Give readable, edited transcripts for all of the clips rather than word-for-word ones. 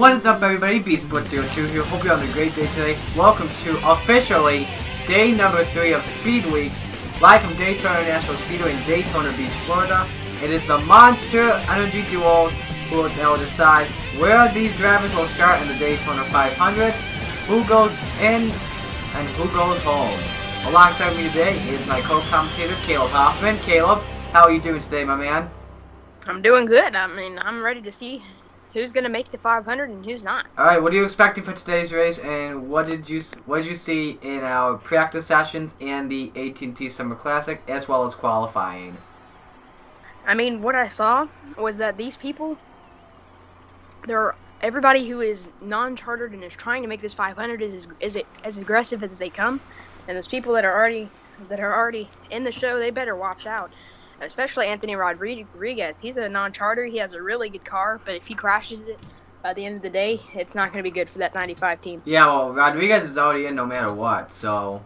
What is up, everybody? BeastBoy02 here. Hope you're having a great day today. Welcome to officially day number 3 of Speed Weeks, live from Daytona International Speedway in Daytona Beach, Florida. It is the Monster Energy Duels who will decide where these drivers will start in the Daytona 500, who goes in, and who goes home. Alongside me today is my co-commentator, Caleb Hoffman. Caleb, how are you doing today, my man? I'm doing good. I mean, I'm ready to see who's going to make the 500 and who's not. Alright, what are you expecting for today's race, and what did you see in our practice sessions and the AT&T Summer Classic, as well as qualifying? I mean, what I saw was that these people, everybody who is non-chartered and is trying to make this 500 is as aggressive as they come, and those people that are already in the show, they better watch out. Especially Anthony Rodriguez. He's a non-charter. He has a really good car, but if he crashes it by the end of the day, it's not going to be good for that 95 team. Yeah, well, Rodriguez is already in no matter what, so...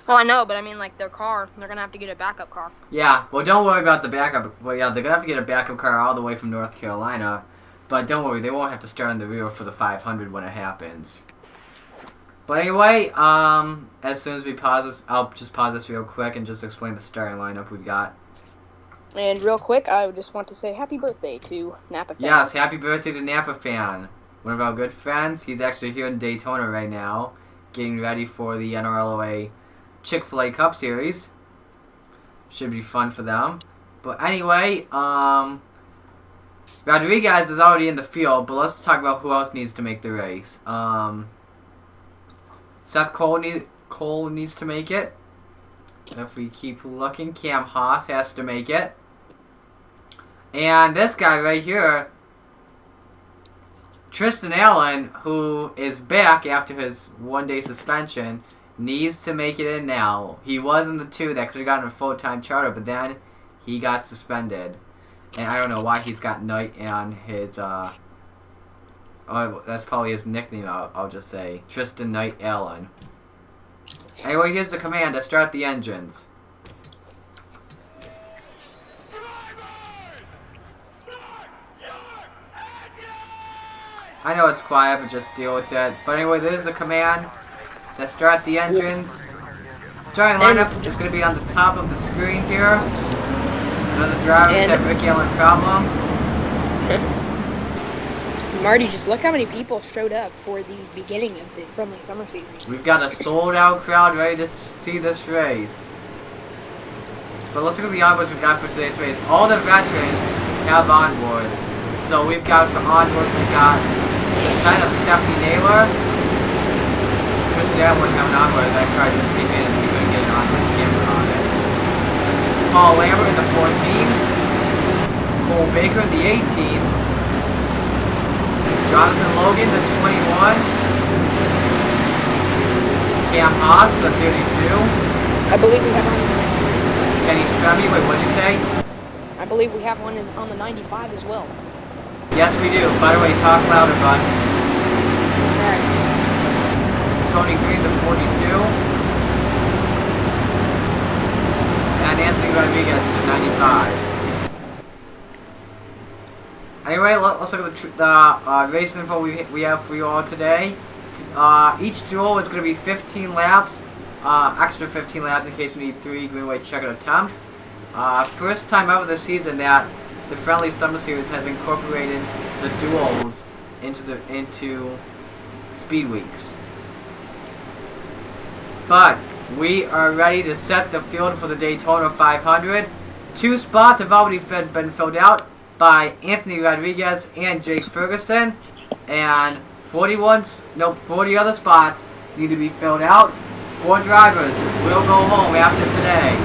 Well, I know, but I mean, like, their car, they're going to have to get a backup car. Yeah, well, don't worry about the backup. Well, yeah, they're going to have to get a backup car all the way from North Carolina, but don't worry, they won't have to start in the rear for the 500 when it happens. But anyway, as soon as we pause this, I'll just pause this real quick and just explain the starting lineup we've got. And real quick, I just want to say happy birthday to Napa Fan. Yes, happy birthday to Napa Fan. One of our good friends. He's actually here in Daytona right now, getting ready for the NRLOA Chick-fil-A Cup Series. Should be fun for them. But anyway, Rodriguez is already in the field, but let's talk about who else needs to make the race. Seth Cole needs to make it. If we keep looking, Cam Haas has to make it. And this guy right here, Tristan Allen, who is back after his one-day suspension, needs to make it in now. He was in the 2 that could have gotten a full-time charter, but then he got suspended. And I don't know why he's got Knight on his, oh, that's probably his nickname, I'll just say. Tristan Knight Allen. Anyway, here's the command to start the engines. I know it's quiet, but just deal with that. But anyway, there's the command to start the engines. Starting lineup is going to be on the top of the screen here. None of the drivers have Ricky Allen problems. Marty, just look how many people showed up for the beginning of the friendly summer series. We've got a sold-out crowd ready to see this race. But let's look at the onboards we've got for today's race. All the veterans have onboards. So we've got for onboards, we've got the 10 of Stephanie Naylor. Tristan Allen wouldn't have an onboard. That car just came in and we couldn't get an onboard camera on it. Paul Lambert in the 14. Cole Baker in the 18. Jonathan Logan, the 21. Cam Haas, the 32. I believe we have one. Kenny Strummy, wait, what'd you say? I believe we have one on the 95 as well. Yes, we do. By the way, talk louder, bud. Alright. Tony Green, the 42. And Anthony Rodriguez, the 95. Anyway, let's look at the race info we have for you all today. Each duel is going to be 15 laps, extra 15 laps in case we need 3 green white checkered attempts. First time ever this season that the Friendly Summer Series has incorporated the duels into Speed Weeks. But we are ready to set the field for the Daytona 500. 2 spots have already been filled out by Anthony Rodriguez and Jake Ferguson, and 40 other spots need to be filled out. 4 drivers will go home after today.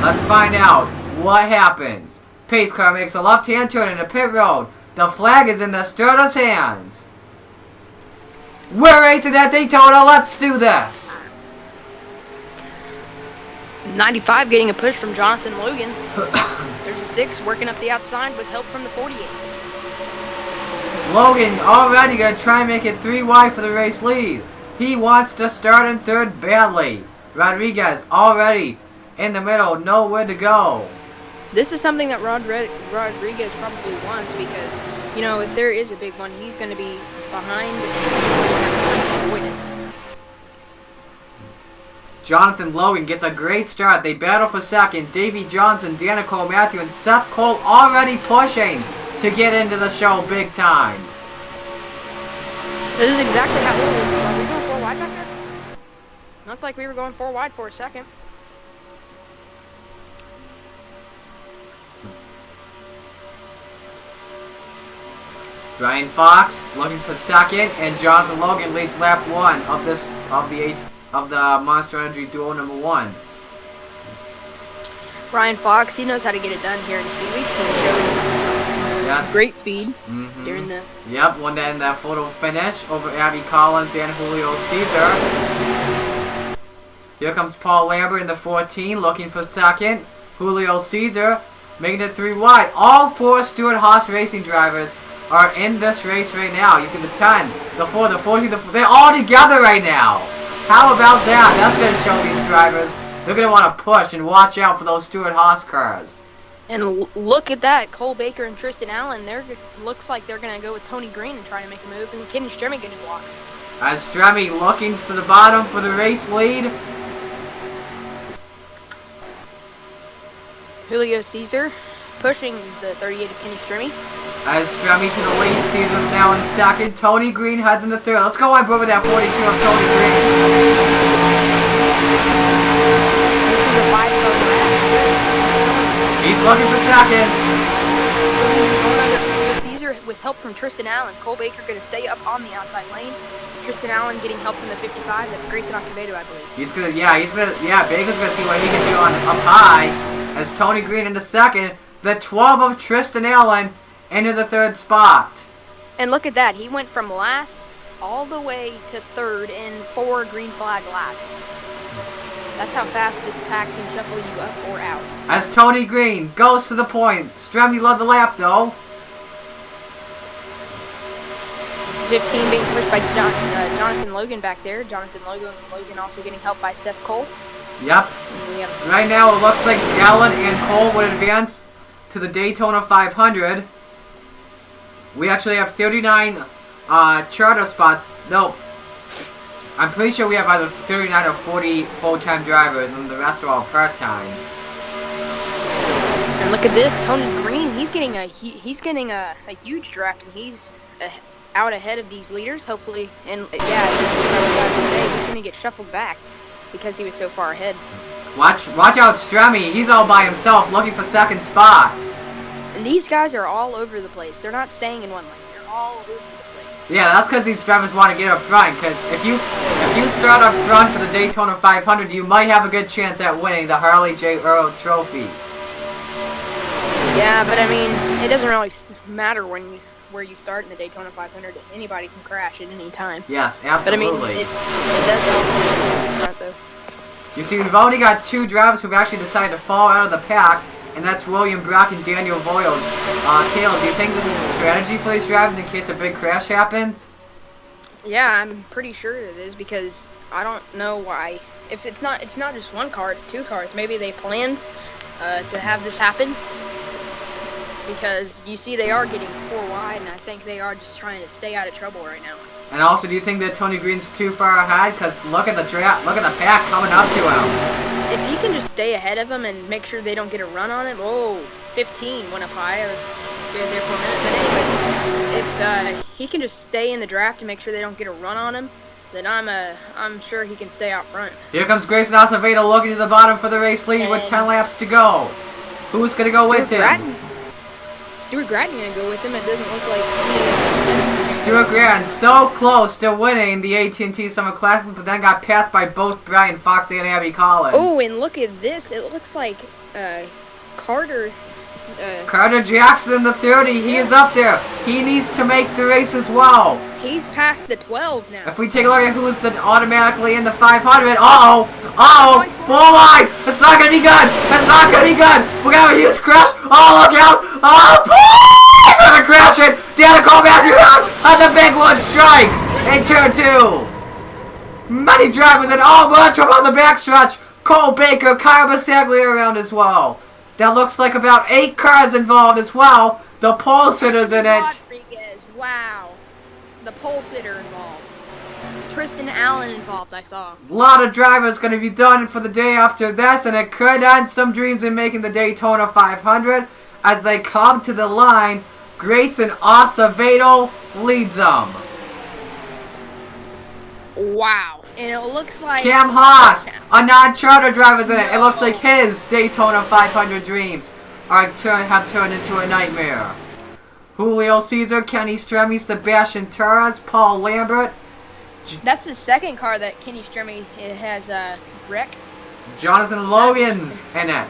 Let's find out what happens. Pace car makes a left-hand turn into pit road. The flag is in the starter's hands. We're racing at Daytona. Let's do this. 95 getting a push from Jonathan Logan. There's a 6 working up the outside with help from the 48. Logan already going to try and make it 3 wide for the race lead. He wants to start in 3rd badly. Rodriguez already in the middle, nowhere to go. This is something that Rodriguez probably wants because you know, if there is a big one, he's going to be behind and avoid it. Jonathan Logan gets a great start. They battle for second. Davey Johnson, Danica Matthew, and Seth Cole already pushing to get into the show big time. This is exactly how we were. Are we going 4 wide back there? Looked like we were going 4 wide for a second. Brian Fox looking for second, and Jonathan Logan leads lap 1 of the Monster Energy Duel number 1. Brian Fox, he knows how to get it done here in a few weeks, and Yes. great speed during the. Yep, won that in that photo finish over Abby Collins and Julio Caesar. Here comes Paul Lambert in the 14, looking for second. Julio Caesar making it 3 wide. All 4 Stewart-Haas racing drivers are in this race right now. You see the 10, the 4, the 14, they're all together right now. How about that? That's going to show these drivers they're going to want to push and watch out for those Stewart-Haas cars. And look at that, Cole Baker and Tristan Allen. Looks like they're going to go with Tony Green and try to make a move, and Kenny Stremme going to block. As Stremme looking to the bottom for the race lead. Julio Caesar pushing the 38 of Kenny Stremme. As Stremme to the lead, Caesar's now in second. Tony Green heads in the third. Let's go on board with that 42 of Tony Green. This is a 5-0 lap. He's looking for second. Going under Julio Caesar with help from Tristan Allen. Cole Baker going to stay up on the outside lane. Tristan Allen getting help from the 55. That's Grayson Acevedo, I believe. Baker's gonna see what he can do on up high. As Tony Green into second. The 12 of Tristan Allen into the 3rd spot. And look at that. He went from last all the way to 3rd in 4 green flag laps. That's how fast this pack can shuffle you up or out. As Tony Green goes to the point. Stremme led the lap though. It's 15 being pushed by Jonathan Logan back there. Jonathan Logan also getting help by Seth Cole. Yep. Right now it looks like Allen and Cole would advance to the Daytona 500. We actually have 39 charter spots. Nope. I'm pretty sure we have either 39 or 40 full-time drivers, and the rest are all part-time. And look at this, Tony Green. He's getting a huge draft, and he's out ahead of these leaders. Hopefully, and yeah, he's going to get shuffled back because he was so far ahead. Watch out, Stremme. He's all by himself, looking for second spot. And these guys are all over the place. They're not staying in one lane. They're all over the place. Yeah, that's because these drivers want to get up front. Because if you start up front for the Daytona 500, you might have a good chance at winning the Harley J. Earl Trophy. Yeah, but I mean, it doesn't really matter where you start in the Daytona 500. Anybody can crash at any time. Yes, absolutely. But I mean, it does help front though. You see, we've already got 2 drivers who've actually decided to fall out of the pack, and that's William Brock and Daniel Voyles. Caleb, do you think this is a strategy for these drivers in case a big crash happens? Yeah, I'm pretty sure it is, because I don't know why. If it's not just 1 car, it's 2 cars. Maybe they planned to have this happen, because you see they are getting 4 wide, and I think they are just trying to stay out of trouble right now. And also, do you think that Tony Green's too far ahead? Because look at the pack coming up to him. If he can just stay ahead of him and make sure they don't get a run on him, 15 went up high. I was scared there for a minute. But anyways, if he can just stay in the draft and make sure they don't get a run on him, then I'm sure he can stay out front. Here comes Grayson Acevedo looking to the bottom for the race lead with 10 laps to go. Who's going to go with him? Stuart Gratton going to go with him. It doesn't look like Stuart Gratton so close to winning the AT&T Summer Classic, but then got passed by both Brian Fox and Abby Collins. Oh, and look at this. It looks like Carter Jackson in the 30. He is up there. He needs to make the race as well. He's past the 12 now. If we take a look at who's automatically in the 500, uh-oh, 4 wide. It's not going to be good. It's not going to be good. We're going to have a huge crash. Oh, look out. Oh, boy! Another crash in. Danica Matthew out. And the big one strikes in turn 2. Many drivers and much from on the backstretch. Cole Baker, Kyle Basaglia around as well. That looks like about 8 cars involved as well. The pole sitter's in it. Rodriguez, wow. The pole sitter involved. Tristan Allen involved, I saw. A lot of drivers going to be done for the day after this, and it could end some dreams in making the Daytona 500 as they come to the line. Grayson Acevedo leads them. Wow. And it looks like... Cam Haas, a non-charter driver's in it. It looks like his Daytona 500 dreams have turned into a nightmare. Julio Cesar, Kenny Stremme, Sebastian Torres, Paul Lambert. That's the second car that Kenny Stremme has wrecked. Jonathan Logan's in it.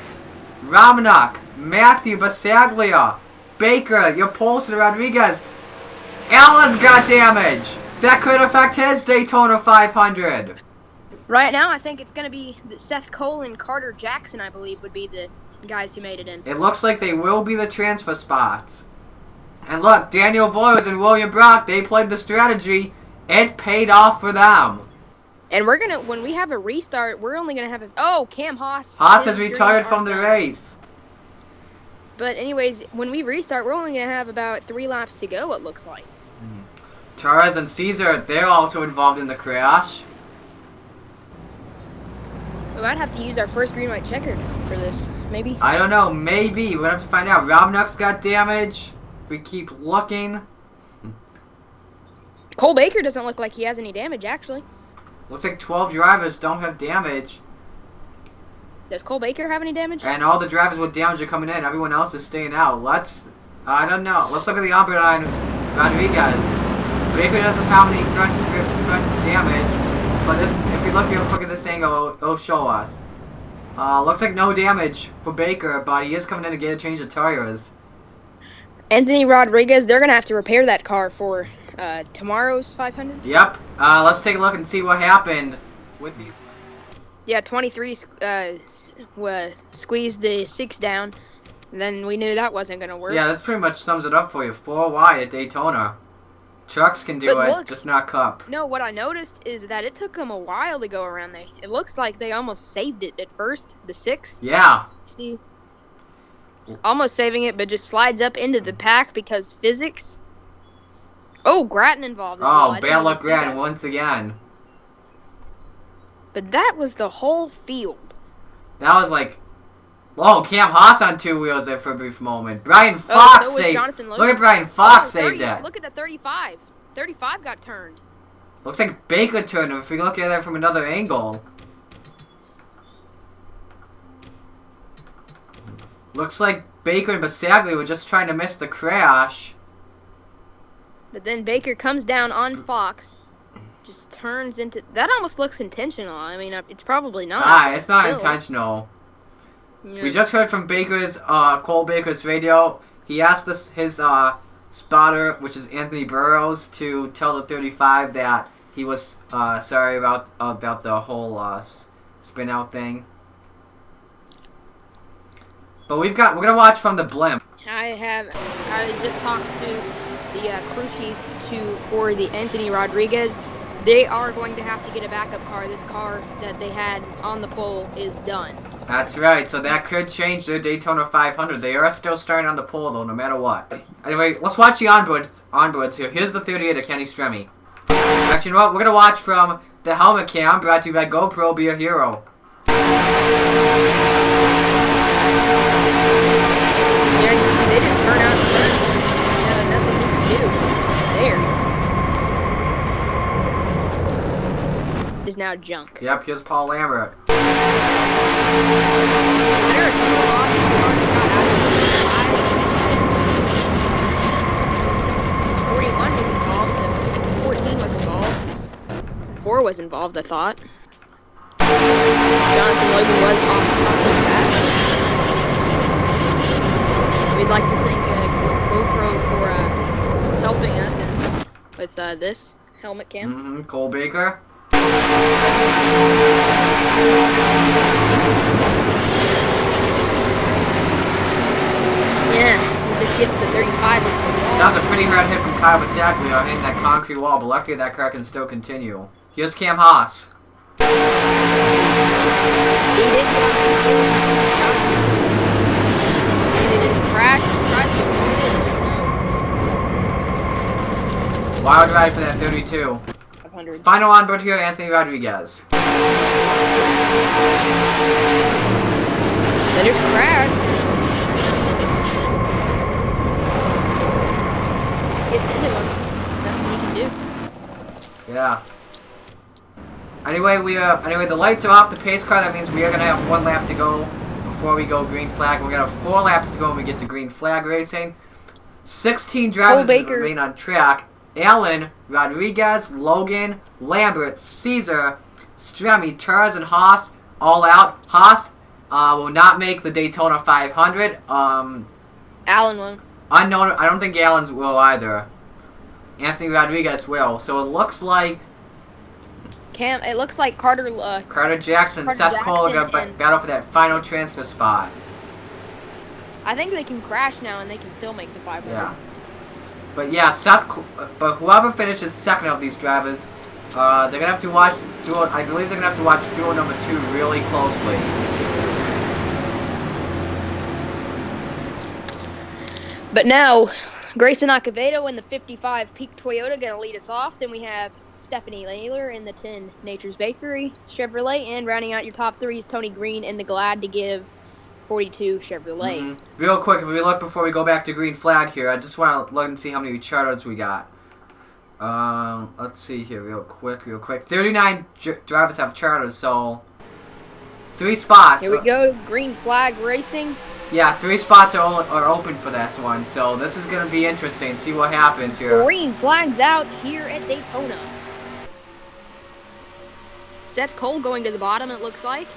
Romanuk, Matthew Basaglia, Baker, your Polson Rodriguez. Allen's got damage. That could affect his Daytona 500. Right now, I think it's going to be Seth Cole and Carter Jackson, I believe, would be the guys who made it in. It looks like they will be the transfer spots. And look, Daniel Voyles and William Brock, they played the strategy. It paid off for them. And we're going to, when we have a restart, we're only going to have a... Oh, Cam Haas. Haas has retired from the race. But anyways, when we restart, we're only going to have about 3 laps to go, it looks like. Torres and Caesar, they're also involved in the crash. We might have to use our first green-white checkered for this, maybe. I don't know, maybe. We're going to have to find out. Romanuk's got damage. If we keep looking. Cole Baker doesn't look like he has any damage, actually. Looks like 12 drivers don't have damage. Does Cole Baker have any damage? And all the drivers with damage are coming in. Everyone else is staying out. I don't know. Let's look at the onboard on Rodriguez. Baker doesn't have any front damage, but if we look real quick at this angle, it'll show us. Looks like no damage for Baker, but he is coming in to get a change of tires. Anthony Rodriguez, they're going to have to repair that car for tomorrow's 500. Yep. Let's take a look and see what happened with these. Yeah, 23 squeezed the 6 down, and then we knew that wasn't going to work. Yeah, that's pretty much sums it up for you. 4 wide at Daytona. Trucks can do it, just not Cup. No, what I noticed is that it took them a while to go around there. It looks like they almost saved it at first, the 6. Yeah. Steve. Almost saving it, but just slides up into the pack because physics. Oh, Grattan involved. Oh, bad luck Grattan once again. But that was the whole field. That was like... Oh, Cam Haas on 2 wheels there for a brief moment. Brian Fox saved... Look at Brian Fox saved that. Look at the 35. 35 got turned. Looks like Baker turned him if we look at it from another angle. Looks like Baker and Basaglia were just trying to miss the crash. But then Baker comes down on Fox. Just turns into... That almost looks intentional. I mean, it's probably not. It's not intentional. Yeah. We just heard from Cole Baker's radio. He asked his spotter, which is Anthony Burrows, to tell the 35 that he was sorry about the whole spin out thing. But we're gonna watch from the blimp. I just talked to the crew chief for the Anthony Rodriguez. They are going to have to get a backup car. This car that they had on the pole is done. That's right, so that could change their Daytona 500. They are still starting on the pole, though, no matter what. Anyway, let's watch the onboards here. Here's the 38 of Kenny Stremme. Actually, you know what? We're going to watch from the helmet cam, brought to you by GoPro, be a hero. There you see, they just turn out and there's nothing he can do. He's just there. Is now junk. Yep, here's Paul Lambert. There's no loss. Got out of 41 was involved. 14 was involved. 4 was involved, I thought. Jonathan Logan was off the top of the fast. We'd like to thank GoPro for helping us with this helmet cam. Cole Baker. Yeah, he just gets the 35 into the wall. That was a pretty hard hit from Kyle Basaglia hitting that concrete wall, but luckily that car can still continue. Here's Cam Haas. He did get on some wheels and some. See, they just crashed and tried to avoid it. Wild ride for that 32. 500. Final on board here, Anthony Rodriguez. They just crashed. Just gets into him. Nothing he can do. Yeah. Anyway, the lights are off the pace car. That means we are gonna have 1 lap to go before we go green flag. We're gonna have 4 laps to go when we get to green flag racing. 16 drivers remain on track. Allen, Rodriguez, Logan, Lambert, Caesar, Stremme, Turs, and Haas all out. Haas will not make the Daytona 500. Allen won't. Unknown. I don't think Allen's will either. Anthony Rodriguez will. So it looks like It looks like Carter Jackson, Seth Cole are going to battle for that final transfer spot. I think they can crash now and they can still make the 500. Yeah. But yeah, but whoever finishes second of these drivers, they're going to have to watch duel. I believe they're going to have to watch duel number 2 really closely. But now, Grayson Acevedo in the 55 Peak Toyota going to lead us off. Then we have Stephanie Naylor in the 10 Nature's Bakery Chevrolet. And rounding out your top 3 is Tony Green in the Glad to Give 42 Chevrolet. Real quick, if we look before we go back to green flag here, I just want to look and see how many charters we got. Let's see here real quick. 39 drivers have charters, so 3 spots. Here we go, green flag racing. Yeah, 3 spots are open for this one, so this is going to be interesting. See what happens here. Green flags out here at Daytona. Seth Cole going to the bottom, it looks like.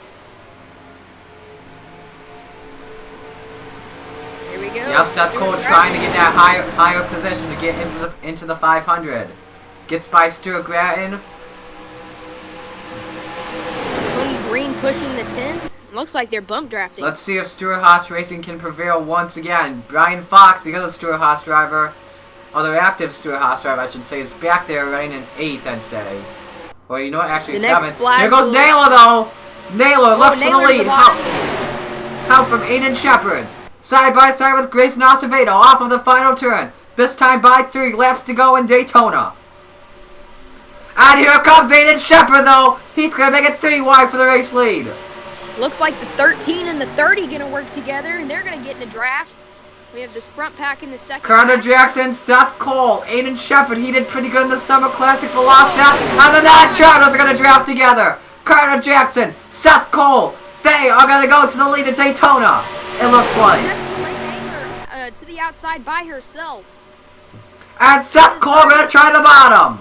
Here we go. Yep, Seth Cole trying to get that higher position to get into the 500. Gets by Stuart Gratton. Tony Green pushing the 10. Looks like they're bump drafting. Let's see if Stuart Haas Racing can prevail once again. Brian Fox, the other Stuart Haas driver, other active Stuart Haas driver, I should say, is back there running in 8th, I'd say. Well, you know what? Actually, 7th. Here goes Naylor, though. Naylor looks for the lead. Help from Aiden Shepard. Side by side with Grayson Acevedo off of the final turn. This time by 3 laps to go in Daytona. And here comes Aiden Shepard, though. He's going to make it 3 wide for the race lead. Looks like the 13 and the 30 going to work together, and they're going to get in a draft. We have this front pack in the second. Carter Jackson, Seth Cole, Aiden Shepard. He did pretty good in the Summer Classic for lost that. And the Nat Charters are going to draft together. Carter Jackson, Seth Cole. They are going to go to the lead at Daytona. It looks like. Naylor to the outside by herself. And Seth Cole going to try the bottom.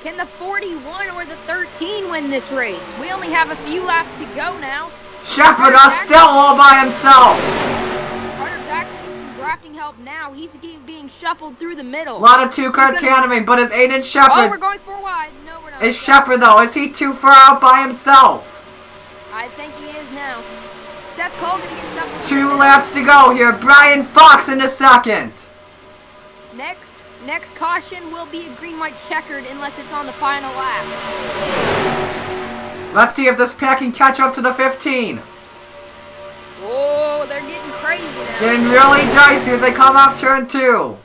Can the 41 or the 13 win this race? We only have a few laps to go now. Shepard is still all by himself. Carter Jackson needs some drafting help now. He's being shuffled through the middle. A lot of 2-car tandeming, but is Aiden Shepard? Oh, we're going 4 wide. No, we're not. Is Shepard, though? Is he too far out by himself? I think he is now. Seth Cole going to get shuffled. 2 laps to go here. Brian Fox in the second. Next caution will be a green-white checkered unless it's on the final lap. Let's see if this pack can catch up to the 15. Oh, they're getting crazy now. Getting really dicey as they come off turn 2.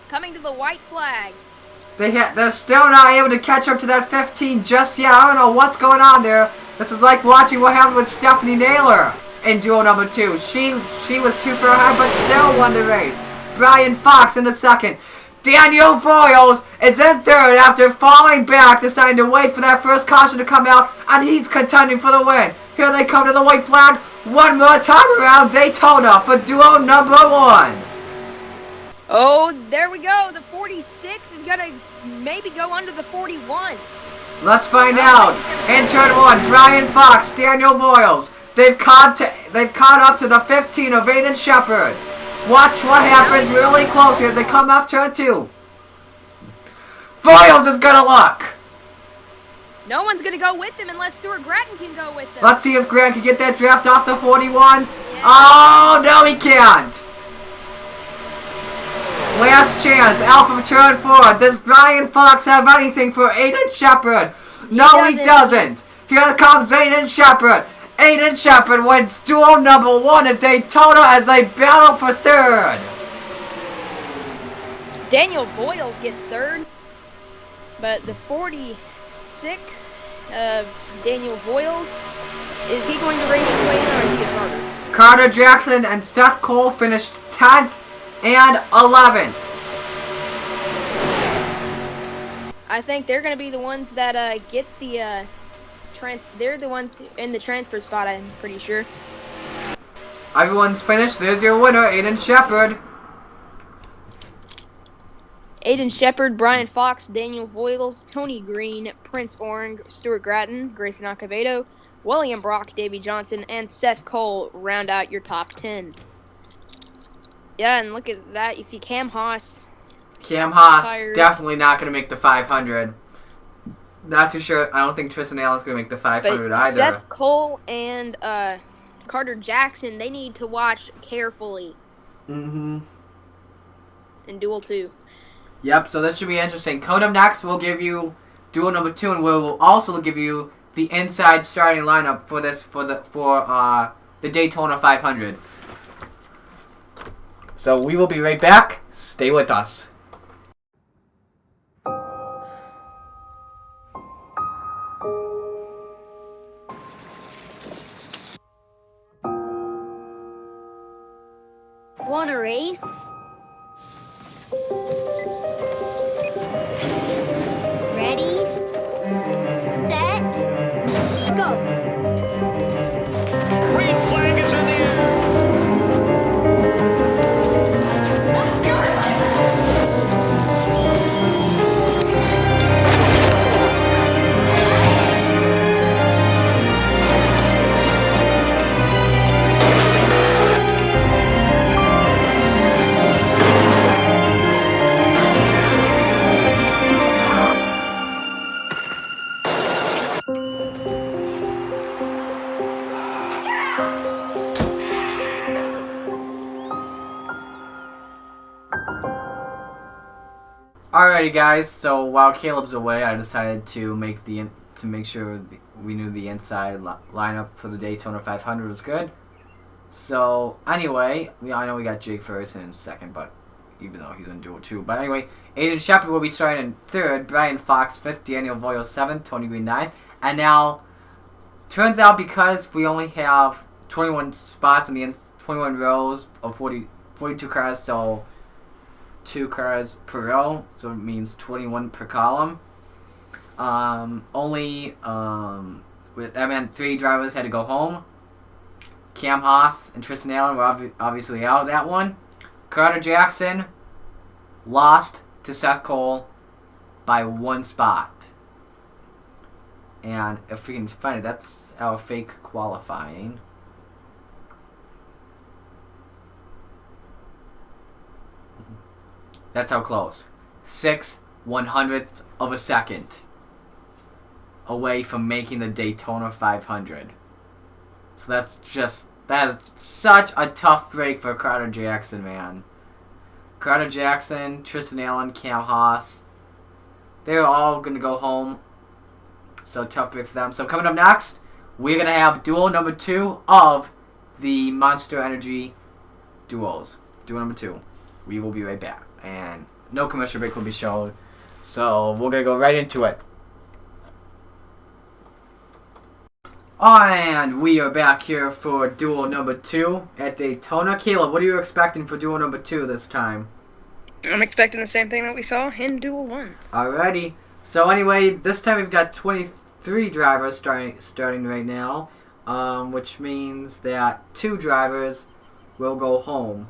Coming to the white flag. They're still not able to catch up to that 15 just yet. I don't know what's going on there. This is like watching what happened with Stephanie Naylor in duel number 2. She was too far ahead, but still won the race. Brian Fox in the second. Daniel Voiles is in third after falling back, deciding to wait for that first caution to come out, and he's contending for the win. Here they come to the white flag. One more time around Daytona for duel number 1. Oh, there we go. The 46 is going to maybe go under the 41. Let's find out. In turn 1, Brian Fox, Daniel Voiles. They've caught up to the 15 of Aiden Shepard. Watch what happens really close here as they come off turn 2. Voiles is gonna look. No one's gonna go with him unless Stuart Gratton can go with them. Let's see if Grant can get that draft off the 41. Yeah. Oh, no he can't. Last chance, Alpha turn 4. Does Brian Fox have anything for Aiden Shepard? No, he doesn't. Here comes Aiden Shepard. Aiden Shepard wins duel number 1 at Daytona as they battle for third. Daniel Voiles gets third, but the 46 of Daniel Voiles, is he going to race away or is he a charter? Carter Jackson and Seth Cole finished 10th and 11th. I think they're going to be the ones that get the they're the ones in the transfer spot, I'm pretty sure. Everyone's finished. There's your winner, Aiden Shepard. Aiden Shepard, Brian Fox, Daniel Voiles, Tony Green, Prince Orang, Stuart Gratton, Grayson Acevedo, William Brock, Davey Johnson, and Seth Cole round out your top 10. Yeah, and look at that. You see Cam Haas. Cam Haas tires. Definitely not going to make the 500. Not too sure. I don't think Tristan Allen's going to make the 500 either. Seth Cole and Carter Jackson, they need to watch carefully. Mm-hmm. In Duel 2. Yep, so this should be interesting. Coming up next, we'll give you Duel number 2, and we'll also give you the inside starting lineup for the Daytona 500. So we will be right back. Stay with us. Want a race? Ready? Set? Go! Green flag is in the air. Alrighty, guys. So while Caleb's away, I decided to make sure we knew the inside lineup for the Daytona 500 was good. So anyway, I know we got Jake Ferguson in second, but even though he's in Duel 2. But anyway, Aiden Shepard will be starting in third, Brian Fox 5th, Daniel Voiles 7th, Tony Green 9th. And now, turns out because we only have 21 spots in the 21 rows of 42 cars, so 2 cars per row, so it means 21 per column. That meant 3 drivers had to go home. Cam Haas and Tristan Allen were obviously out of that one. Carter Jackson lost to Seth Cole by 1 spot. And if we can find it, that's our fake qualifying. That's how close. 6/100ths of a second away from making the Daytona 500. So that is such a tough break for Carter Jackson, man. Carter Jackson, Tristan Allen, Cam Haas, they're all going to go home. So tough break for them. So coming up next, we're going to have Duel number 2 of the Monster Energy Duels. Duel number 2. We will be right back. And no commercial break will be shown. So we're going to go right into it. And we are back here for Duel number 2 at Daytona. Caleb, what are you expecting for Duel number 2 this time? I'm expecting the same thing that we saw in Duel 1. Alrighty. So anyway, this time we've got 23 drivers starting right now, which means that 2 drivers will go home.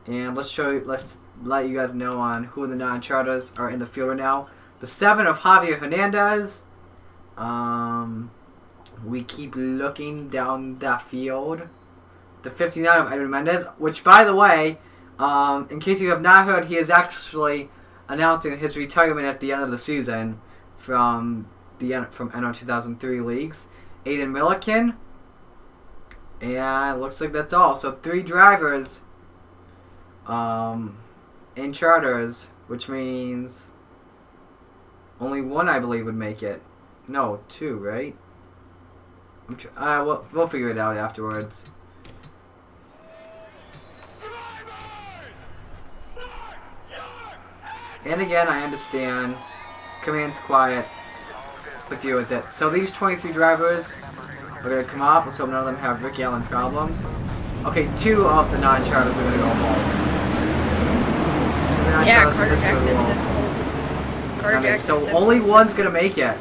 And let's let you guys know on who the non-charters are in the field right now. The 7 of Javier Hernandez. We keep looking down that field. The 59 of Edwin Mendez, which, by the way, in case you have not heard, he is actually announcing his retirement at the end of the season from NR2003 leagues. Aiden Milliken, and it looks like that's all. So 3 drivers in charters, which means only 1, I believe, would make it. No, 2, right? We'll figure it out afterwards. Driver! Stop! And again, I understand. Command's quiet. But deal with it. So these 23 drivers are going to come up. Let's hope none of them have Rick Allen problems. Okay, 2 of the non-charters are going to go home. Yeah, Carter Jackson. So only one's going to make it.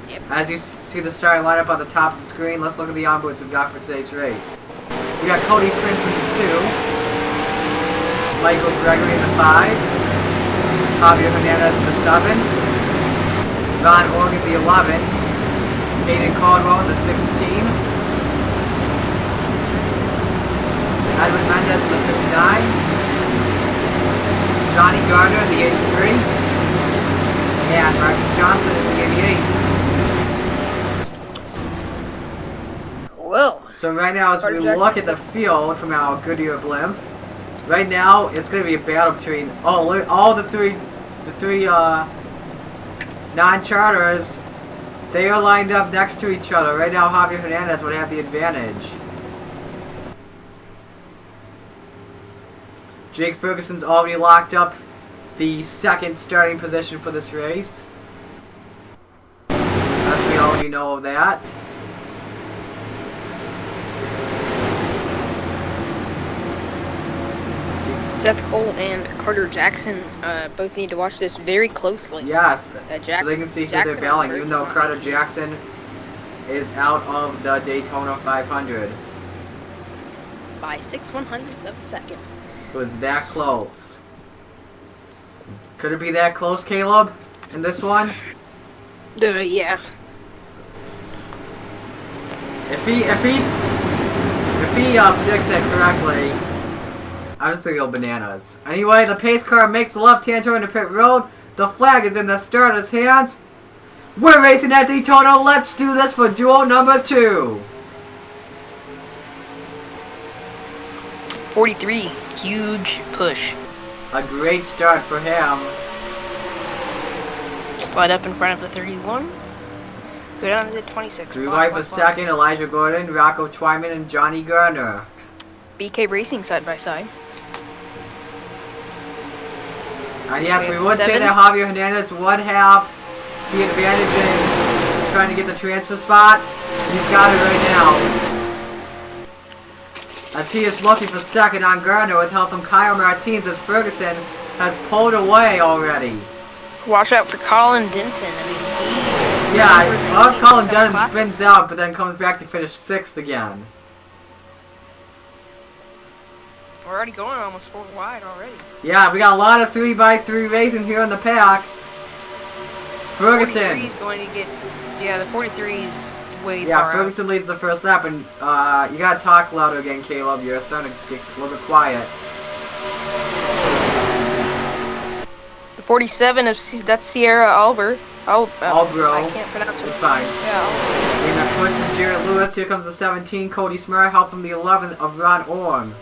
Yep. As you see the starting lineup on the top of the screen, let's look at the onboards we've got for today's race. We got Cody Prince in the 2. Michael Gregory in the 5. Javier Hernandez in the 7. Ron Organ the 11. Hayden Caldwell in the 16. Edwin Mendez in the 59. Johnny Gardner in the 83. And Marty Johnson in the 88. Whoa. So right now, as we look at the field from our Goodyear blimp, right now it's going to be a battle between all the three non-charters. They are lined up next to each other. Right now, Javier Hernandez would have the advantage. Jake Ferguson's already locked up the second starting position for this race, as we already know of that. Seth Cole and Carter Jackson both need to watch this very closely. Yes, Jackson, so they can see who Jackson they're battling, even though Carter Jackson is out of the Daytona 500. By 6/100ths of a second. It was that close. Could it be that close, Caleb, in this one? Yeah. If he predicts it correctly, I'm just gonna go bananas. Anyway, the pace car makes the left-hand turn to pit road. The flag is in the starter's hands. We're racing at Daytona. Let's do this for duo number 2. 43, huge push. A great start for him. Slide up in front of the 31. Go down to the 26. Three wide for second, Elijah Gordon, Rocco Twyman, and Johnny Gardner. BK Racing side by side. And yes, we would say that Javier Hernandez would have the advantage in trying to get the transfer spot. He's got it right now, as he is looking for second on Gardner with help from Kyle Martins, as Ferguson has pulled away already. Watch out for Colin Denton. I love Colin Denton spins out, but then comes back to finish 6th again. We're already going almost 4 wide already. Yeah, we got a lot of 3x3 racing here in the pack. Ferguson. 43's going to get, the 43's way far Yeah, Ferguson leads the first lap, and you gotta talk louder again, Caleb. You're starting to get a little bit quiet. The 47 that's Sierra Albro. Albro. I can't pronounce her. It's fine. Yeah. In that push from Jarrett Lewis, here comes the 17, Cody Smart, help from the 11 of Ron Orm.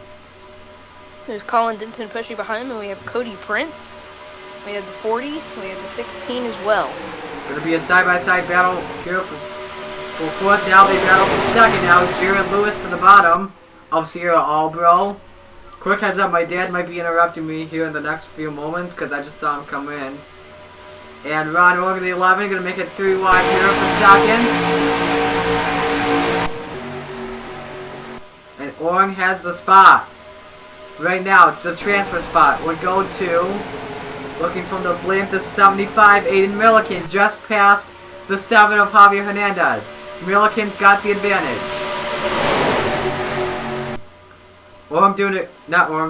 There's Colin Denton pushing behind him, and we have Cody Prince. We have the 40, we have the 16 as well. Gonna be a side-by-side battle here for 4th. Now they battle for 2nd now. Jarrett Lewis to the bottom of Sierra Albro. Quick heads up, my dad might be interrupting me here in the next few moments because I just saw him come in. And Ron Organ, the 11, gonna make it 3 wide here for 2nd. And Orng has the spot. Right now, the transfer spot would go to, looking from the blimp, the 75, Aiden Milliken, just past the 7 of Javier Hernandez. Milliken's got the advantage.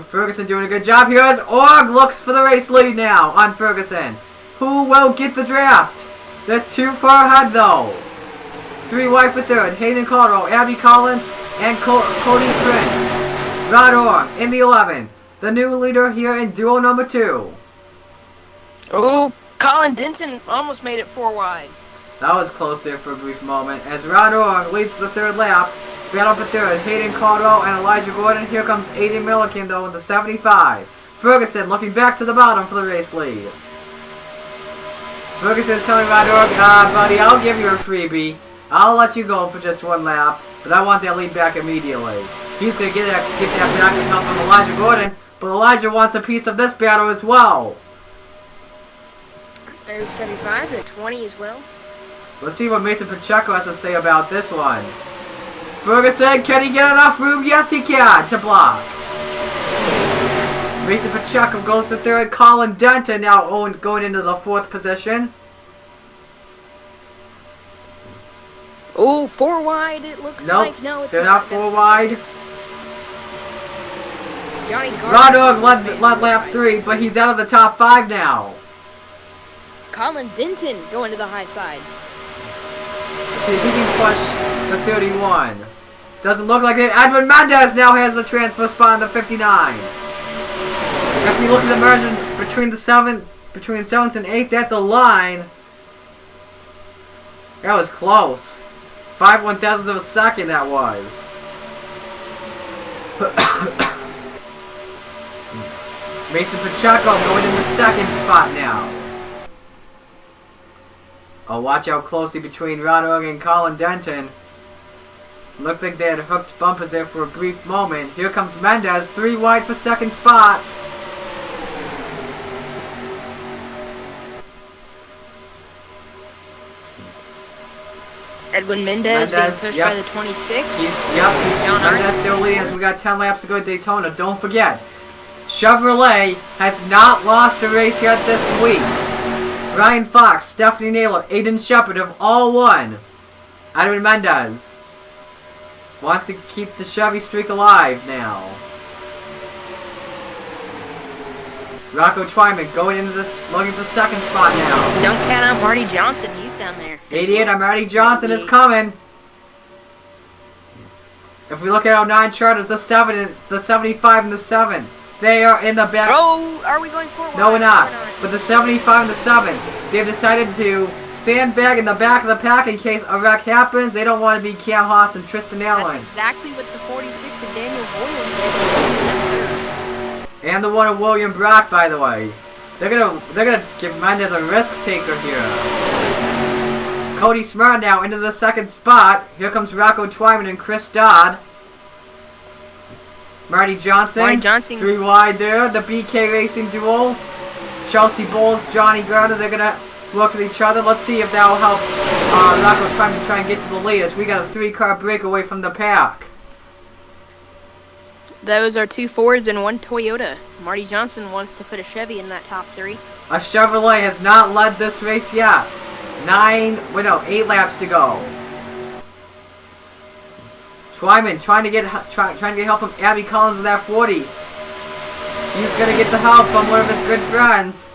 Ferguson doing a good job here as Org looks for the race lead now on Ferguson. Who will get the draft? They're too far ahead though. 3 wide for 3rd, Hayden Caldwell, Abby Collins, and Cody Prince. Rod Orm in the 11, the new leader here in duo number 2. Oh, Colin Denton almost made it 4 wide. That was close there for a brief moment. As Rod Orm leads the 3rd lap, battle for 3rd, Hayden Caldwell and Elijah Gordon. Here comes Aiden Milliken though with the 75. Ferguson looking back to the bottom for the race lead. Ferguson's telling Rod Orm, buddy, I'll give you a freebie. I'll let you go for just 1 lap, but I want that lead back immediately. He's going to get that back and help from Elijah Gordon, but Elijah wants a piece of this battle as well. There's 75, the 20 as well. Let's see what Mason Pacheco has to say about this one. Ferguson, can he get enough room? Yes, he can to block. Mason Pacheco goes to third. Colin Denton now going into the fourth position. Oh, 4 wide, it looks Nope, like. No, it's they're not 4 wide. Johnny Rodog led lap 3, but he's out of the top 5 now. Colin Denton going to the high side. Let's see if he can push the 31. Doesn't look like it. Edwin Mendez now has the transfer spot in the 59. If we look at the margin between 7th and 8th at the line, that was close. 5/1000ths of a second that was. Mason Pacheco going in the second spot now. Oh, watch out closely between Rodog and Colin Denton. Looked like they had hooked bumpers there for a brief moment. Here comes Mendez, 3 wide for second spot. Edwin Mendez being pushed by the 26. Mendez still leading as we got 10 laps to go at Daytona. Don't forget, Chevrolet has not lost a race yet this week. Ryan Fox, Stephanie Naylor, Aiden Shepard have all won. Edwin Mendez wants to keep the Chevy streak alive now. Rocco Twyman going into this, looking for second spot now. Don't count out Marty Johnson, he's down there. 88 on Marty Johnson is coming. If we look at our 9 charters, the 75 and the 7, they are in the back. Oh, are we going forward? No, we're not. But the 75 and the 7, they've decided to sandbag in the back of the pack in case a wreck happens. They don't want to be Cam Haas and Tristan Allen. That's exactly what the 46 of Daniel Williams did. And the one of William Brock, by the way. They're gonna give Mendez a risk taker here. Cody Smart now into the second spot. Here comes Rocco Twyman and Chris Dodd. Marty Johnson, 3 wide there. The BK Racing duel. Chelsea Bowles, Johnny Gardner, they're gonna look at each other. Let's see if that will help Rocco Twyman try and get to the lead as we got a 3-car breakaway from the pack. Those are 2 Fords and 1 Toyota. Marty Johnson wants to put a Chevy in that top 3. A Chevrolet has not led this race yet. 8 laps to go. Twyman trying to get help from Abby Collins in that 40. He's gonna get the help from one of his good friends.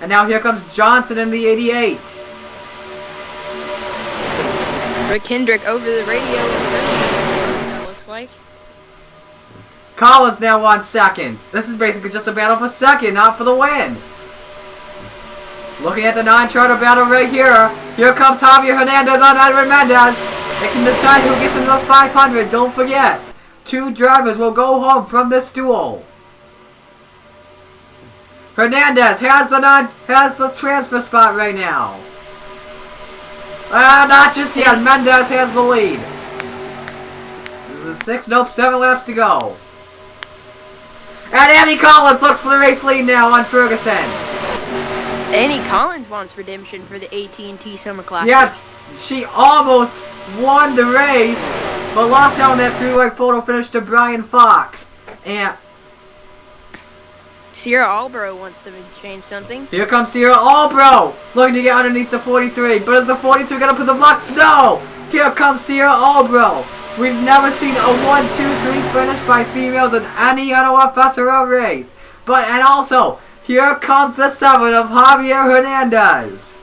And now here comes Johnson in the 88. Rick Hendrick over the radio. It looks like. Collins now on second. This is basically just a battle for second, not for the win. Looking at the 9-charter battle right here. Here comes Javier Hernandez on Edwin Mendez. They can decide who gets into the 500. Don't forget, 2 drivers will go home from this duel. Hernandez has the transfer spot right now. Not just yet. Mendez has the lead. Is it 6? Nope, 7 laps to go. And Annie Collins looks for the race lead now on Ferguson. Annie Collins wants redemption for the AT&T Summer Classic. Yes, she almost won the race, but lost out on that 3-way photo finish to Brian Fox. And Sierra Albro wants to change something. Here comes Sierra Albro, looking to get underneath the 43. But is the 43 going to put the block? No! Here comes Sierra Albro. We've never seen a 1-2-3 finish by females in any NOFSRL race. And also, here comes the 7 of Javier Hernandez.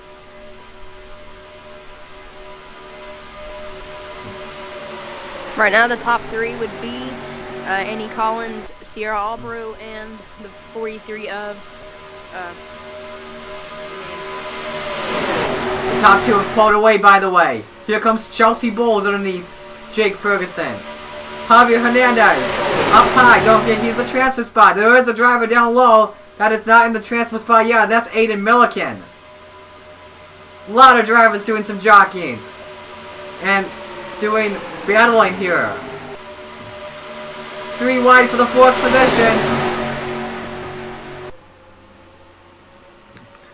Right now, the top 3 would be Annie Collins, Sierra Albro, and the 43 of. The top 2 have pulled away, by the way. Here comes Chelsea Bowles underneath Jake Ferguson. Javier Hernandez up high. Don't forget, he's the transfer spot. There is a driver down low that is not in the transfer spot yet. That's Aiden Milliken. A lot of drivers doing some jockeying and doing battling here. 3 wide for the 4th position.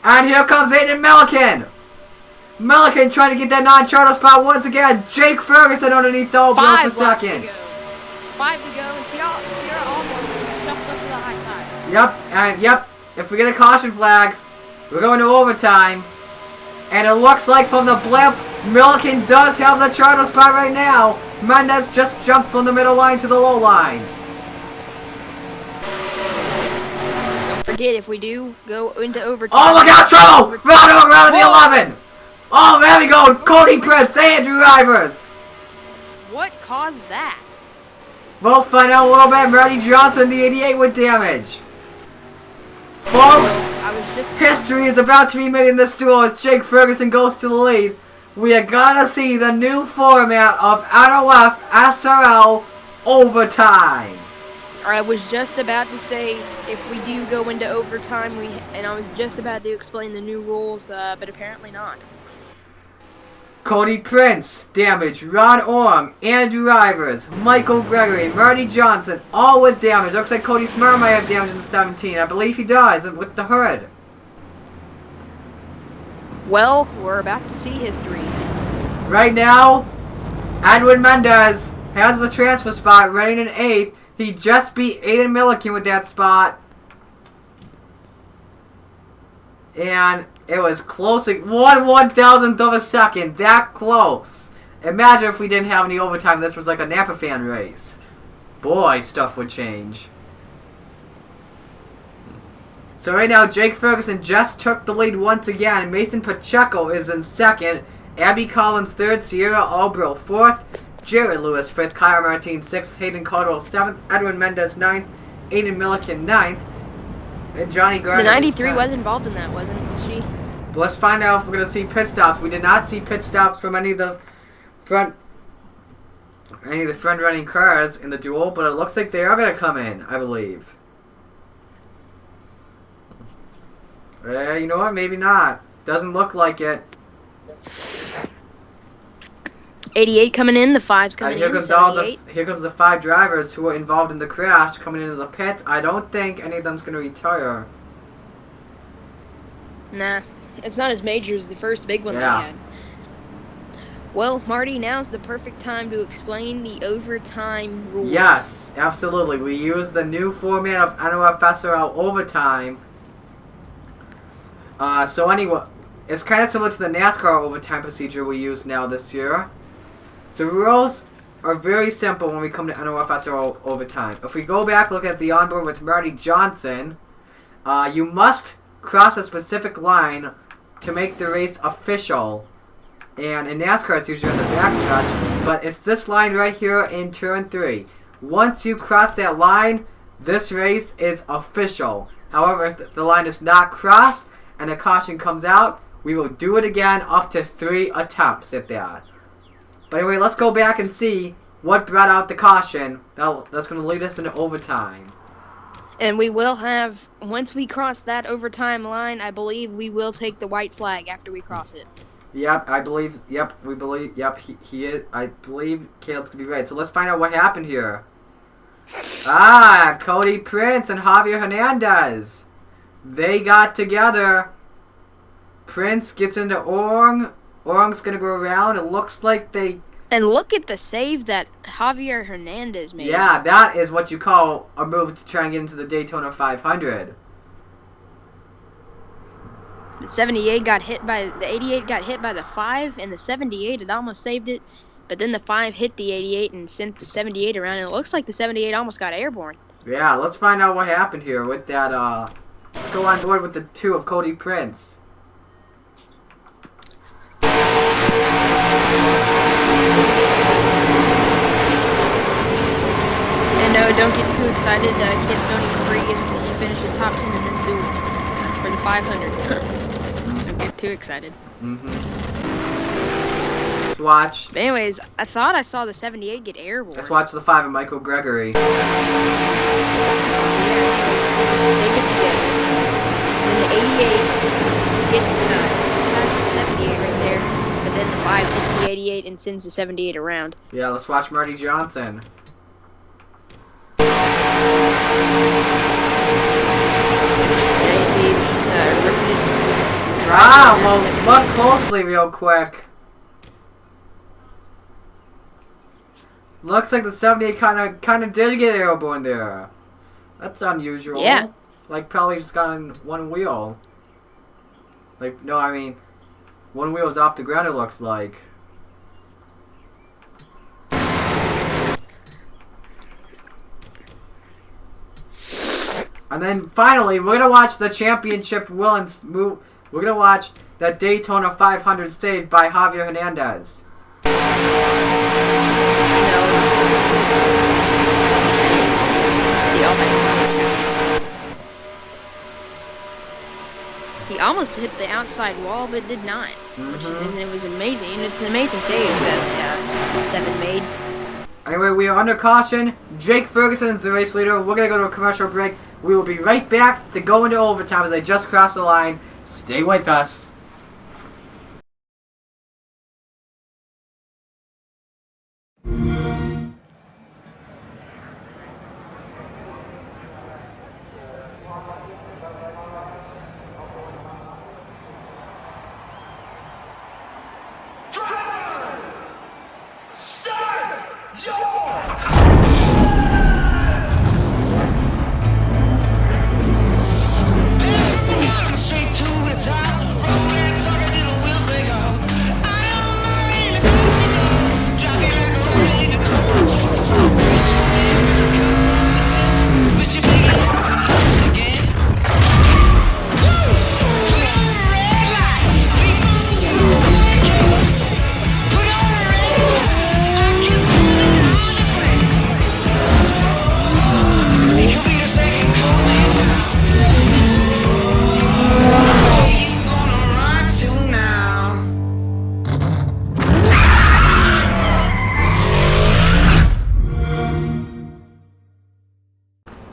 And here comes Aiden Milliken. Milliken trying to get that non-charter spot once again. Jake Ferguson underneath the open for second. 5 to go, and Sierra almost jumped up to the high side. Yep, and yep, if we get a caution flag, we're going to overtime. And it looks like from the blimp, Milliken does have the charter spot right now. Mendez just jumped from the middle line to the low line. Don't forget, if we do go into overtime... Oh, look out, trouble! Round of the 11! Oh, there we go! Cody Prince, Andrew Rivers! What caused that? We'll find out a little bit. Marty Johnson, the 88 with damage. Folks, history is about to be made in this duel as Jake Ferguson goes to the lead. We are gonna see the new format of NOFSRL overtime. I was just about to say, if we do go into overtime, and I was just about to explain the new rules, but apparently not. Cody Prince, damage. Ron Orm, Andrew Rivers, Michael Gregory, Marty Johnson, all with damage. Looks like Cody Smurr might have damage in the 17. I believe he does, with the hood. Well, we're about to see history. Right now, Edwin Mendez has the transfer spot, running in 8th. He just beat Aiden Milliken with that spot. And it was close, 1/1000th of a second, that close. Imagine if we didn't have any overtime, this was like a Napa fan race. Boy, stuff would change. So right now, Jake Ferguson just took the lead once again. Mason Pacheco is in 2nd, Abby Collins 3rd, Sierra Albro 4th, Jared Lewis 5th, Kyle Martin 6th, Hayden Caldwell 7th, Edwin Mendez 9th, Aiden Milliken 9th, and Johnny Gardner. The 93 was involved in that, wasn't she? Let's find out if we're going to see pit stops. We did not see pit stops from any of the front running cars in the duel, but it looks like they are going to come in, I believe. You know what? Maybe not. Doesn't look like it. 88 coming in, the 5's coming here in, comes 78. Here comes the 5 drivers who were involved in the crash coming into the pit. I don't think any of them's going to retire. Nah, it's not as major as the first big one they had. Well, Marty, now's the perfect time to explain the overtime rules. Yes, absolutely. We use the new format of NOFSRL overtime. So anyway, it's kind of similar to the NASCAR overtime procedure we use now this year. The rules are very simple when we come to NOFSRL overtime. If we go back, look at the onboard with Marty Johnson, you must cross a specific line to make the race official. And in NASCAR, it's usually on the backstretch, but it's this line right here in turn 3. Once you cross that line, this race is official. However, if the line is not crossed and a caution comes out, we will do it again up to 3 attempts at that. But anyway, let's go back and see what brought out the caution. That's going to lead us into overtime. And we will have, once we cross that overtime line, I believe we will take the white flag after we cross it. Yep, I believe, yep, we believe, yep, he is, I believe Caleb's going to be right. So let's find out what happened here. Cody Prince and Javier Hernandez. They got together. Prince gets into Orang. Orang's going to go around. It looks like they... And look at the save that Javier Hernandez made. Yeah, that is what you call a move to try and get into the Daytona 500. The 78 got hit by... The 88 got hit by the 5, and the 78, it almost saved it. But then the 5 hit the 88 and sent the 78 around, and it looks like the 78 almost got airborne. Yeah, let's find out what happened here with that, Let's go on board with the 2 of Cody Prince. And no, don't get too excited. Kids don't eat free if he finishes top 10 in this duel. That's for the 500. Don't get too excited. Let's watch. But anyways, I thought I saw the 78 get airborne. Let's watch the 5 of Michael Gregory. Yeah, they get together. Then the 88 hits the 78 right there. But then the 5 hits the 88 and sends the 78 around. Yeah, let's watch Marty Johnson. Yeah, you see it's riveted. Ah, well, look closely real quick. Looks like the 78 kind of did get airborne there. That's unusual. Yeah. Like, probably just got on one wheel. Like, no, I mean, one wheel is off the ground, it looks like. And then, finally, we're gonna watch the championship We're gonna watch the Daytona 500 saved by Javier Hernandez. He almost hit the outside wall, but did not. And it was amazing. It's an amazing save that Seven made. Anyway, we are under caution. Jake Ferguson is the race leader. We're going to go to a commercial break. We will be right back to go into overtime as they just crossed the line. Stay with us.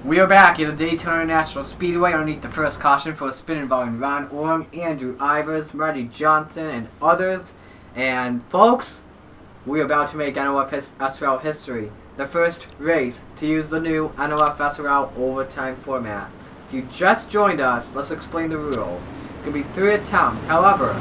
We are back at the Daytona International Speedway underneath the first caution for a spin involving Ron Orm, Andrew Ivers, Marty Johnson, and others. And folks, we are about to make NOFSRL history. The first race to use the new NOFSRL overtime format. If you just joined us, let's explain the rules. It can be 3 attempts. However,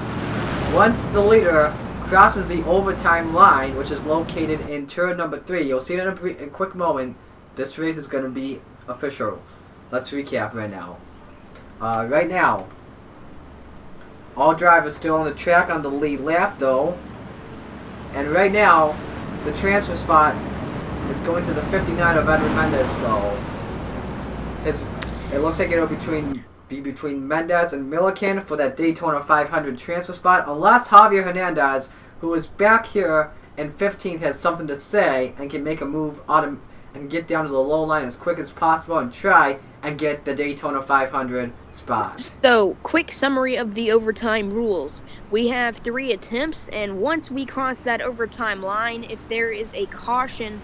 once the leader crosses the overtime line, which is located in turn number 3, you'll see it in a quick moment, this race is going to be official. Let's recap right now. Right now, all drivers still on the track on the lead lap though. And right now, the transfer spot is going to the 59 of Edwin Mendez though. It looks like it'll be between Mendez and Milliken for that Daytona 500 transfer spot, unless Javier Hernandez, who is back here in 15th, has something to say and can make a move on and get down to the low line as quick as possible and try and get the Daytona 500 spot. So, quick summary of the overtime rules. We have 3 attempts, and once we cross that overtime line, if there is a caution,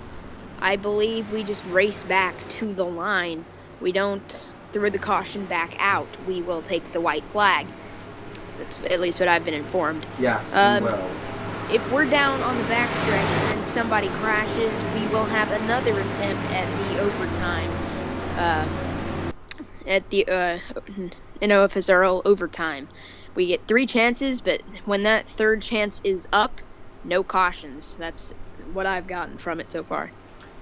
I believe we just race back to the line. We don't throw the caution back out. We will take the white flag. That's at least what I've been informed. Yes, we will. If we're down on the backstretch and somebody crashes, we will have another attempt at the overtime, at the NOFSRL overtime. We get 3 chances, but when that 3rd chance is up, no cautions. That's what I've gotten from it so far.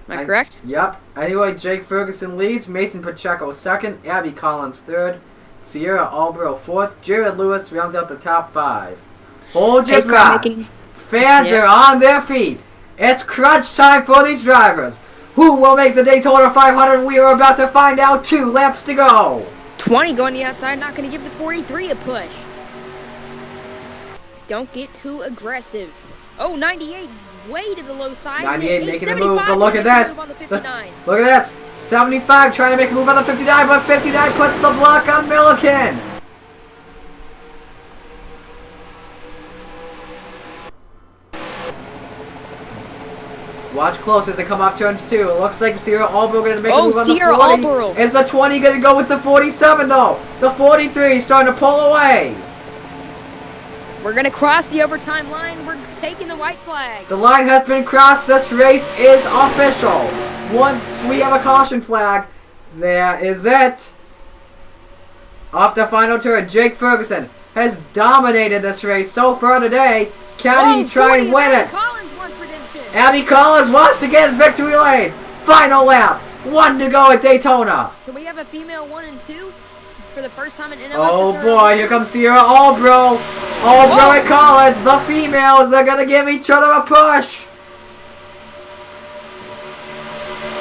Am I correct? Yep. Anyway, Jake Ferguson leads, Mason Pacheco 2nd, Abby Collins 3rd, Sierra Albro 4th, Jared Lewis rounds out the top 5. Hold your breath. Fans are on their feet. It's crunch time for these drivers. Who will make the Daytona 500? We are about to find out. 2 laps to go. 20 going the outside, not going to give the 43 a push. Don't get too aggressive. Oh, 98 way to the low side. 98 making a move, but look at this. Look at this. 75 trying to make a move on the 59, but 59 puts the block on Milliken. Watch close as they come off turn 2. It looks like Sierra Albro going to make a move on the 40. Albro. Is the 20 going to go with the 47 though? The 43 starting to pull away. We're going to cross the overtime line. We're taking the white flag. The line has been crossed. This race is official. Once we have a caution flag, there is it. Off the final turn, Jake Ferguson has dominated this race so far today. Can he try and win it? Collins wants redemption. Abby Collins wants to get in victory lane. Final lap. 1 to go at Daytona. Can we have a female 1 and 2 for the first time in NOFSRL? Oh boy, here comes Sierra Albro. Albro and Collins, the females, they're going to give each other a push.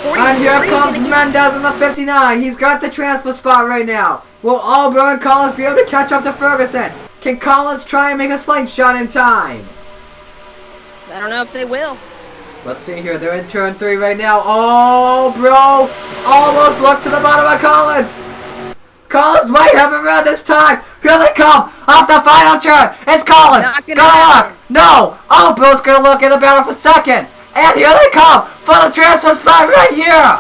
And here comes Mendez in the 59. He's got the transfer spot right now. Will Albro and Collins be able to catch up to Ferguson? Can Collins try and make a slingshot in time? I don't know if they will. Let's see here. They're in turn 3 right now. Oh, bro. Almost look to the bottom of Collins. Collins might have it run this time. Here they come. Off the final turn. It's Collins. Gonna look. No. Albro's going to look in the battle for second. And here they come for the transfer spot right here.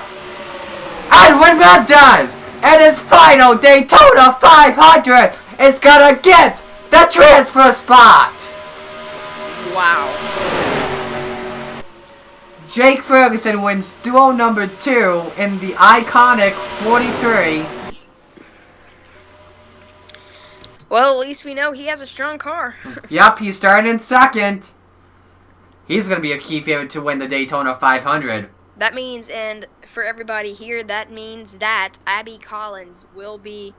Edwin Mendez. And his final Daytona 500 is going to get the transfer spot. Wow. Jake Ferguson wins duel number 2 in the iconic 43. Well, at least we know he has a strong car. Yep, he started in second. He's going to be a key favorite to win the Daytona 500. That means, and for everybody here, that means that Abby Collins will be,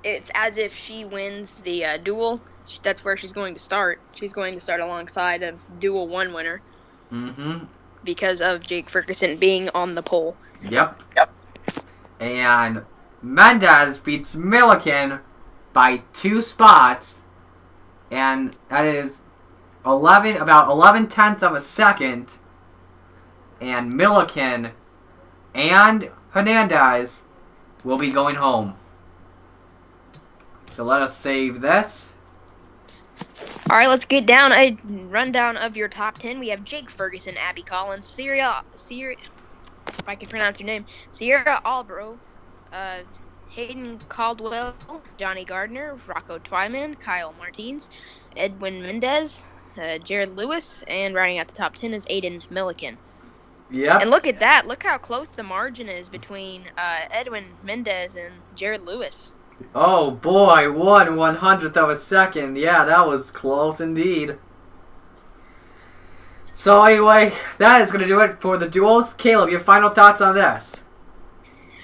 it's as if she wins the duel. That's where she's going to start. She's going to start alongside of duel 1 winner. Mm-hmm. Because of Jake Ferguson being on the pole. Yep. And Mendez beats Milliken by 2 spots. And that is about 11 tenths of a second. And Milliken and Hernandez will be going home. So let us save this. All right, let's get down a rundown of your top 10. We have Jake Ferguson, Abby Collins, Sierra, if I can pronounce your name, Sierra Albro, Hayden Caldwell, Johnny Gardner, Rocco Twyman, Kyle Martins, Edwin Mendez, Jared Lewis, and rounding out the top 10 is Aiden Milliken. Yep. And look at that. Look how close the margin is between Edwin Mendez and Jared Lewis. Oh boy, 1/100th of a second. Yeah, that was close indeed. So anyway, that is going to do it for the duels. Caleb, your final thoughts on this?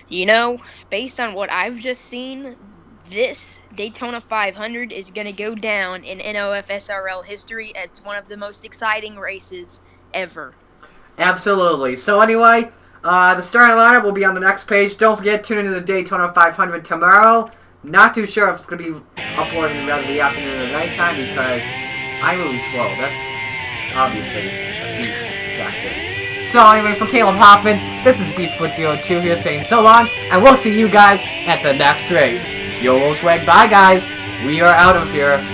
You know, based on what I've just seen, this Daytona 500 is going to go down in NOFSRL history as one of the most exciting races ever. Absolutely. So anyway, the starting lineup will be on the next page. Don't forget, tune into the Daytona 500 tomorrow. Not too sure if it's going to be uploading rather the afternoon or nighttime because I'm really slow. That's obviously a huge factor. So anyway, for Caleb Hoffman, this is Beatsport02 here saying so long, and we'll see you guys at the next race. YOLO swag, bye guys. We are out of here.